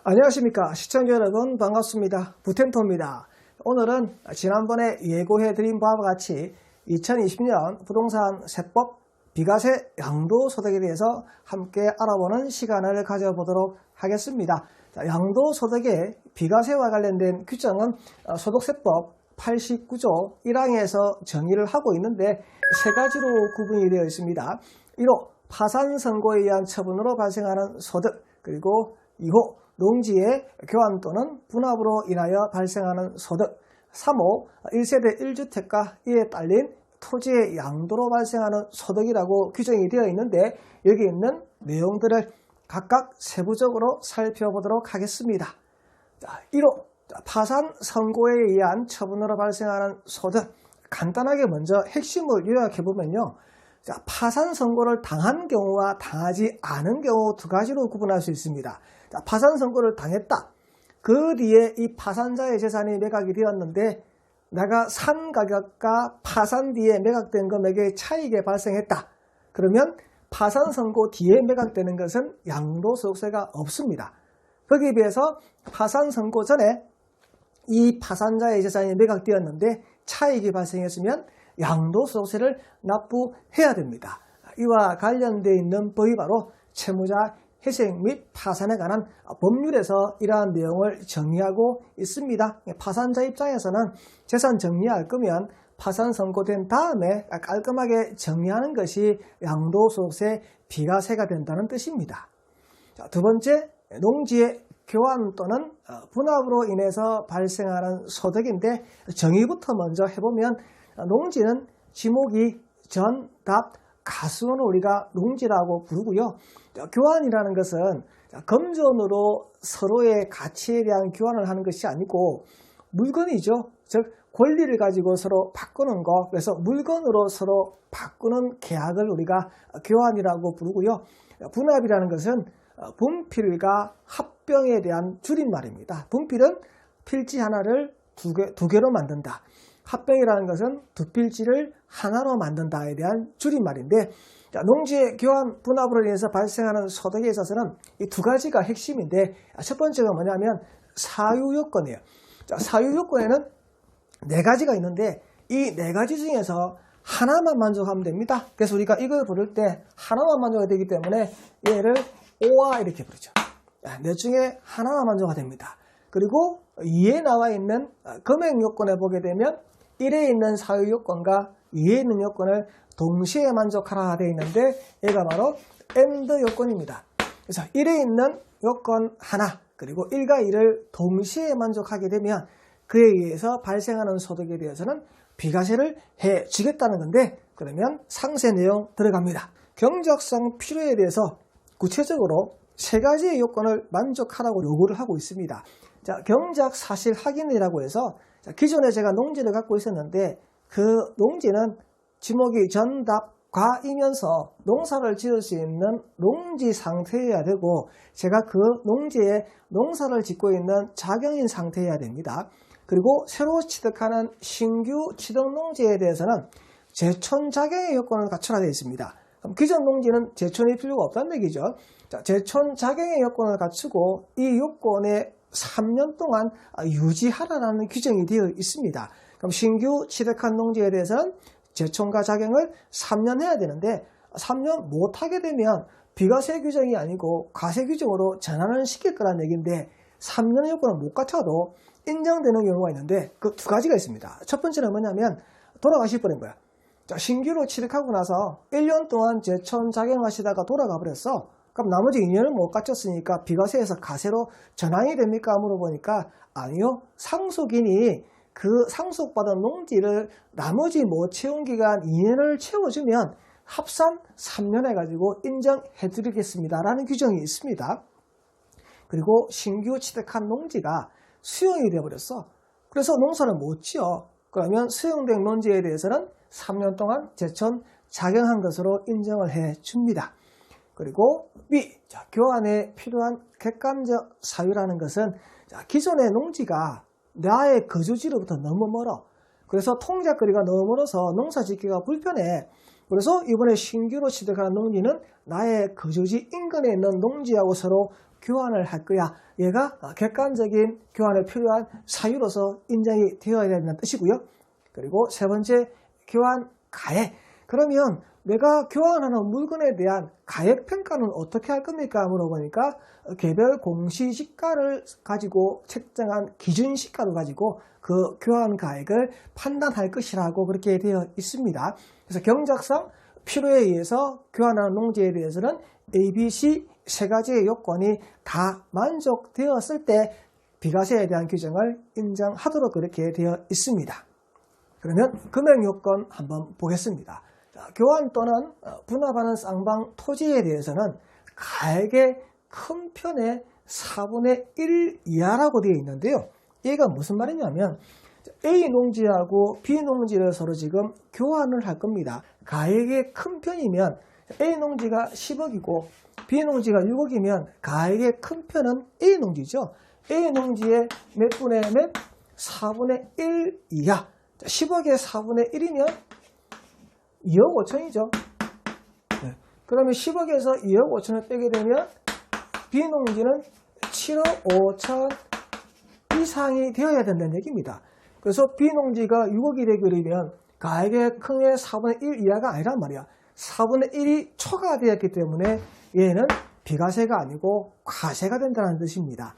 안녕하십니까 시청자 여러분, 반갑습니다. 부텐토입니다. 오늘은 지난번에 예고해드린 바와 같이 2020년 부동산 세법 비과세 양도소득에 대해서 함께 알아보는 시간을 가져보도록 하겠습니다. 양도소득의 비과세와 관련된 규정은 소득세법 89조 1항에서 정의를 하고 있는데 세 가지로 구분이 되어 있습니다. 1호 파산선고에 의한 처분으로 발생하는 소득, 그리고 2호 농지의 교환 또는 분합으로 인하여 발생하는 소득, 3호 1세대 1주택과 이에 딸린 토지의 양도로 발생하는 소득이라고 규정이 되어 있는데, 여기 있는 내용들을 각각 세부적으로 살펴보도록 하겠습니다. 1호 파산 선고에 의한 처분으로 발생하는 소득, 간단하게 먼저 핵심을 요약해보면요, 파산 선고를 당한 경우와 당하지 않은 경우 두 가지로 구분할 수 있습니다. 파산 선고를 당했다. 그 뒤에 이 파산자의 재산이 매각이 되었는데 내가 산 가격과 파산 뒤에 매각된 금액의 차익이 발생했다. 그러면 파산 선고 뒤에 매각되는 것은 양도소득세가 없습니다. 거기에 비해서 파산 선고 전에 이 파산자의 재산이 매각되었는데 차익이 발생했으면 양도소득세를 납부해야 됩니다. 이와 관련되어 있는 법이 바로 채무자 회생 및 파산에 관한 법률에서 이러한 내용을 정의하고 있습니다. 파산자 입장에서는 재산 정리할 거면 파산 선고된 다음에 깔끔하게 정리하는 것이 양도소득세 비과세가 된다는 뜻입니다. 두 번째, 농지의 교환 또는 분합으로 인해서 발생하는 소득인데, 정의부터 먼저 해보면 농지는 지목이 전, 답, 가수원을 우리가 농지라고 부르고요. 교환이라는 것은 금전으로 서로의 가치에 대한 교환을 하는 것이 아니고 물건이죠. 즉 권리를 가지고 서로 바꾸는 것, 그래서 물건으로 서로 바꾸는 계약을 우리가 교환이라고 부르고요. 분합이라는 것은 분필과 합병에 대한 줄임말입니다. 분필은 필지 하나를 두 개로 만든다. 합병이라는 것은 두 필지를 하나로 만든다에 대한 줄임말인데, 농지의 교환 분합으로 인해서 발생하는 소득에 있어서는 이 두 가지가 핵심인데, 첫 번째가 뭐냐면 사유요건이에요. 사유요건에는 네 가지가 있는데 이 네 가지 중에서 하나만 만족하면 됩니다. 그래서 우리가 이걸 부를 때 하나만 만족이 되기 때문에 얘를 O와 이렇게 부르죠. 네 중에 하나만 만족이 됩니다. 그리고 2에 나와 있는 금액 요건에 보게 되면 1에 있는 사유요건과 2에 있는 요건을 동시에 만족하라 되어 있는데, 얘가 바로 AND 요건입니다. 그래서 1에 있는 요건 하나, 그리고 1과 2를 동시에 만족하게 되면 그에 의해서 발생하는 소득에 대해서는 비과세를 해주겠다는 건데, 그러면 상세 내용 들어갑니다. 경작상 필요에 대해서 구체적으로 세 가지의 요건을 만족하라고 요구를 하고 있습니다. 경작 사실 확인이라고 해서 기존에 제가 농지를 갖고 있었는데 그 농지는 지목이 전, 답, 과이면서 농사를 지을 수 있는 농지 상태여야 되고, 제가 그 농지에 농사를 짓고 있는 자경인 상태여야 됩니다. 그리고 새로 취득하는 신규 취득 농지에 대해서는 제촌 자경의 요건을 갖춰야 되어 있습니다. 그럼 기존 농지는 제촌이 필요가 없다는 얘기죠. 제촌 자경의 요건을 갖추고 이 요건에 3년 동안 유지하라는 규정이 되어 있습니다. 그럼 신규 취득한 농지에 대해서는 제촌과 자경을 3년 해야 되는데 3년 못하게 되면 비과세 규정이 아니고 과세 규정으로 전환을 시킬 거라는 얘기인데, 3년의 요건을 못 갖춰도 인정되는 경우가 있는데 그 두 가지가 있습니다. 첫 번째는 뭐냐면 돌아가실 뻔한 거야. 신규로 취득하고 나서 1년 동안 제촌 자경하시다가 돌아가 버렸어. 그럼 나머지 2년을 못 갖췄으니까 비과세에서 과세로 전환이 됩니까? 물어보니까 아니요. 상속인이 그 상속받은 농지를 나머지 못 채운 기간 2년을 채워주면 합산 3년 해가지고 인정해드리겠습니다 라는 규정이 있습니다. 그리고 신규 취득한 농지가 수용이 되어버렸어. 그래서 농사를 못 지어. 그러면 수용된 농지에 대해서는 3년 동안 제촌 자경한 것으로 인정을 해줍니다. 그리고 B, 교환에 필요한 객관적 사유라는 것은 기존의 농지가 나의 거주지로부터 너무 멀어. 그래서 통작거리가 너무 멀어서 농사 짓기가 불편해. 그래서 이번에 신규로 취득한 농지는 나의 거주지 인근에 있는 농지하고 서로 교환을 할 거야. 얘가 객관적인 교환에 필요한 사유로서 인정이 되어야 된다는 뜻이고요. 그리고 세 번째, 교환 가액. 그러면 내가 교환하는 물건에 대한 가액 평가는 어떻게 할 겁니까? 물어보니까 개별 공시지가를 가지고 책정한 기준 시가를 가지고 그 교환 가액을 판단할 것이라고 그렇게 되어 있습니다. 그래서 경작상 필요에 의해서 교환하는 농지에 대해서는 A, B, C 세 가지의 요건이 다 만족되었을 때 비과세에 대한 규정을 인정하도록 그렇게 되어 있습니다. 그러면 금액 요건 한번 보겠습니다. 교환 또는 분합하는 쌍방 토지에 대해서는 가액의 큰 편의 4분의 1 이하라고 되어 있는데요. 얘가 무슨 말이냐면 A 농지하고 B 농지를 서로 지금 교환을 할 겁니다. 가액의 큰 편이면 A 농지가 10억이고 B 농지가 6억이면 가액의 큰 편은 A 농지죠. A 농지의 몇 분의 몇? 4분의 1 이하. 10억의 4분의 1이면 2억 5천이죠. 네. 그러면 10억에서 2억 5천을 빼게 되면 B농지는 7억 5천 이상이 되어야 된다는 얘기입니다. 그래서 B농지가 6억이 되면 가액의 큰의 4분의 1 이하가 아니란 말이야. 4분의 1이 초과되었기 때문에 얘는 비과세가 아니고 과세가 된다는 뜻입니다.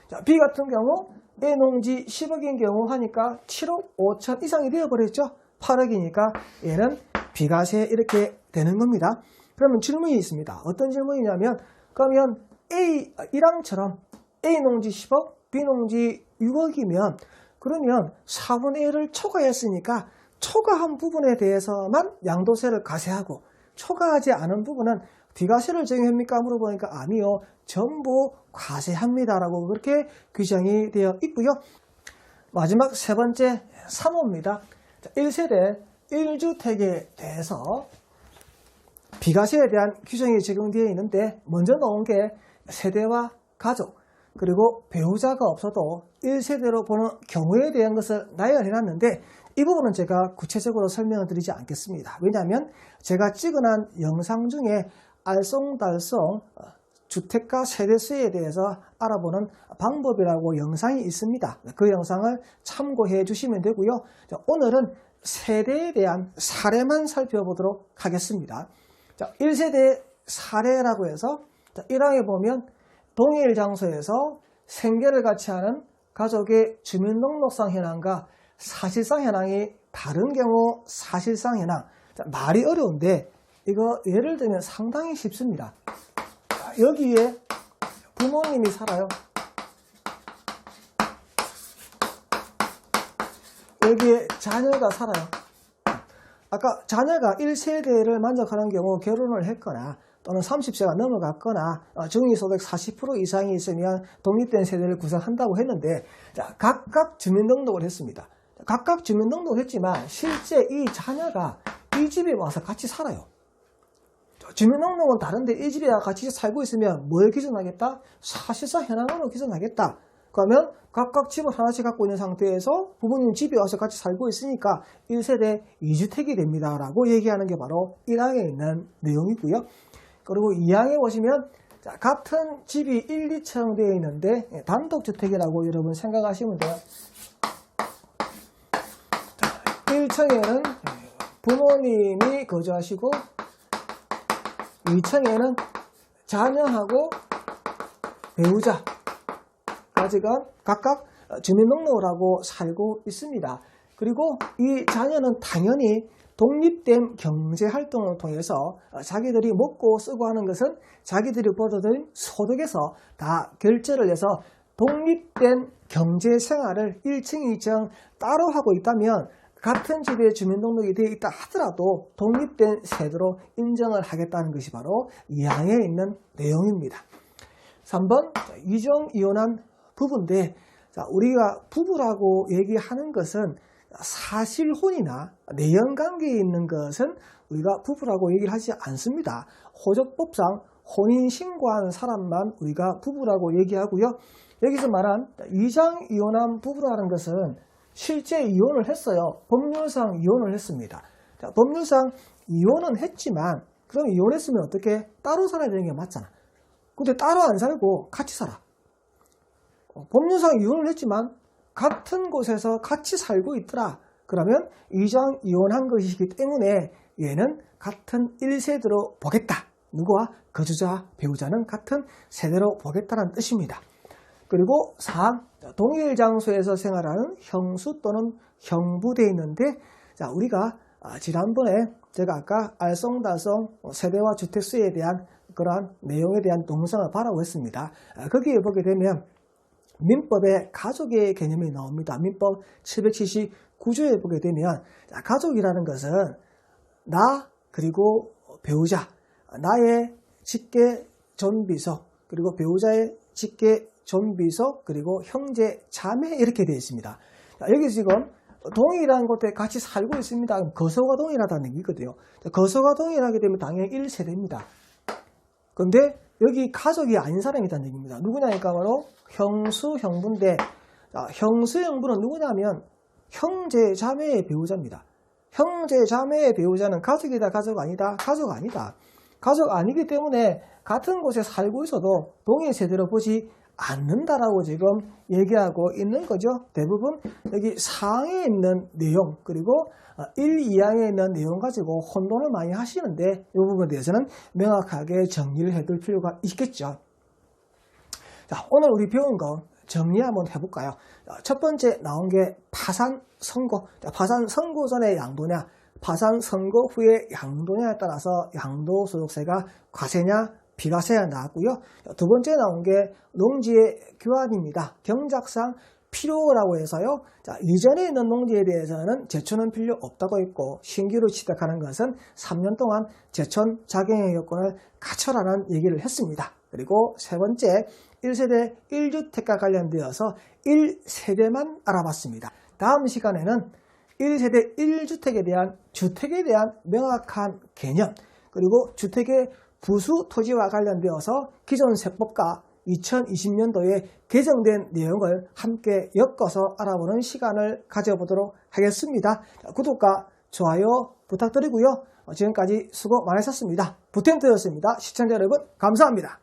자, B 같은 경우 A농지 10억인 경우 하니까 7억 5천 이상이 되어버렸죠. 8억이니까 얘는 비과세 이렇게 되는 겁니다. 그러면 질문이 있습니다. 어떤 질문이냐면 그러면 A랑처럼 A농지 10억, B농지 6억이면 그러면 4분의 1을 초과했으니까 초과한 부분에 대해서만 양도세를 과세하고 초과하지 않은 부분은 비과세를 적용합니까? 물어보니까 아니요. 전부 과세합니다라고 그렇게 규정이 되어 있고요. 마지막 세 번째 3호입니다. 1세대 1주택에 대해서 비과세에 대한 규정이 적용되어 있는데 먼저 나온 게 세대와 가족 그리고 배우자가 없어도 1세대로 보는 경우에 대한 것을 나열해놨는데 이 부분은 제가 구체적으로 설명을 드리지 않겠습니다. 왜냐하면 제가 찍어놓은 영상 중에 알쏭달쏭 주택가 세대수에 대해서 알아보는 방법이라고 영상이 있습니다. 그 영상을 참고해 주시면 되고요. 오늘은 세대에 대한 사례만 살펴보도록 하겠습니다. 1세대 사례라고 해서 1항에 보면 동일 장소에서 생계를 같이 하는 가족의 주민등록상 현황과 사실상 현황이 다른 경우 사실상 현황. 말이 어려운데 이거 예를 들면 상당히 쉽습니다. 여기에 부모님이 살아요. 여기에 자녀가 살아요. 아까 자녀가 1세대를 만족하는 경우 결혼을 했거나 또는 30세가 넘어갔거나 중위소득 40% 이상이 있으면 독립된 세대를 구성한다고 했는데 각각 주민등록을 했습니다. 각각 주민등록을 했지만 실제 이 자녀가 이 집에 와서 같이 살아요. 주민등록은 다른데 이 집에 같이 살고 있으면 뭘 기준하겠다? 사실상 현황으로 기준하겠다. 그러면 각각 집을 하나씩 갖고 있는 상태에서 부모님 집에 와서 같이 살고 있으니까 1세대 2주택이 됩니다. 라고 얘기하는 게 바로 1항에 있는 내용이고요. 그리고 2항에 보시면 같은 집이 1, 2층 되어 있는데 단독주택이라고 여러분 생각하시면 돼요. 1층에는 부모님이 거주하시고 2층에는 자녀하고 배우자 가지가 각각 주민등록을 하고 살고 있습니다. 그리고 이 자녀는 당연히 독립된 경제활동을 통해서 자기들이 먹고 쓰고 하는 것은 자기들이 벌어들인 소득에서 다 결제를 해서 독립된 경제생활을 1층, 2층 따로 하고 있다면 같은 집에 주민등록이 되어 있다 하더라도 독립된 세대로 인정을 하겠다는 것이 바로 2항에 있는 내용입니다. 3번 이종 이혼한 부부인데 우리가 부부라고 얘기하는 것은 사실혼이나 내연관계에 있는 것은 우리가 부부라고 얘기를 하지 않습니다. 호적법상 혼인신고한 사람만 우리가 부부라고 얘기하고요. 여기서 말한 이장 이혼한 부부라는 것은 실제 이혼을 했어요. 법률상 이혼을 했습니다. 법률상 이혼은 했지만 그럼 이혼했으면 어떻게 따로 살아야 되는 게 맞잖아. 근데 따로 안 살고 같이 살아. 법률상 이혼을 했지만 같은 곳에서 같이 살고 있더라. 그러면 이장 이혼한 것이기 때문에 얘는 같은 1세대로 보겠다. 누구와? 거주자, 배우자는 같은 세대로 보겠다는 뜻입니다. 그리고 4. 동일 장소에서 생활하는 형수 또는 형부돼 있는데, 자, 우리가 지난번에 제가 아까 알쏭달쏭 세대와 주택수에 대한 그러한 내용에 대한 동상을 바라고 했습니다. 거기에 보게 되면 민법에 가족의 개념이 나옵니다. 민법 779조에 보게 되면 가족이라는 것은 나 그리고 배우자, 나의 직계 존비속, 그리고 배우자의 직계 존비속, 그리고 형제 자매 이렇게 되어 있습니다. 여기 지금 동일한 곳에 같이 살고 있습니다. 거소가 동일하다는 얘기거든요. 거소가 동일하게 되면 당연히 1세대입니다. 근데 여기 가족이 아닌 사람이라는 얘기입니다. 누구냐니까 바로 형수, 형부인데, 형수, 형부는 누구냐면 형제 자매의 배우자입니다. 형제 자매의 배우자는 가족이다, 가족 아니다? 가족 아니다. 가족 아니기 때문에 같은 곳에 살고 있어도 동일 세대로 보지 않는다라고 지금 얘기하고 있는 거죠. 대부분 여기 상에 있는 내용, 그리고 1, 2항에 있는 내용 가지고 혼돈을 많이 하시는데 이 부분에 대해서는 명확하게 정리를 해둘 필요가 있겠죠. 자, 오늘 우리 배운 거 정리 한번 해볼까요? 첫 번째 나온 게 파산 선고. 파산 선고 전에 양도냐, 파산 선고 후에 양도냐에 따라서 양도소득세가 과세냐 비과세가 나왔고요. 두 번째 나온 게 농지의 교환입니다. 경작상 필요라고 해서요. 자, 이전에 있는 농지에 대해서는 제촌은 필요 없다고 했고, 신규로 취득하는 것은 3년 동안 제촌 자격의 요건을 갖춰라는 얘기를 했습니다. 그리고 세 번째, 1세대 1주택과 관련되어서 1세대만 알아봤습니다. 다음 시간에는 1세대 1주택에 대한 주택에 대한 명확한 개념, 그리고 주택의 부수 토지와 관련되어서 기존 세법과 2020년도에 개정된 내용을 함께 엮어서 알아보는 시간을 가져보도록 하겠습니다. 구독과 좋아요 부탁드리고요. 지금까지 수고 많으셨습니다. 부텐트였습니다. 시청자 여러분 감사합니다.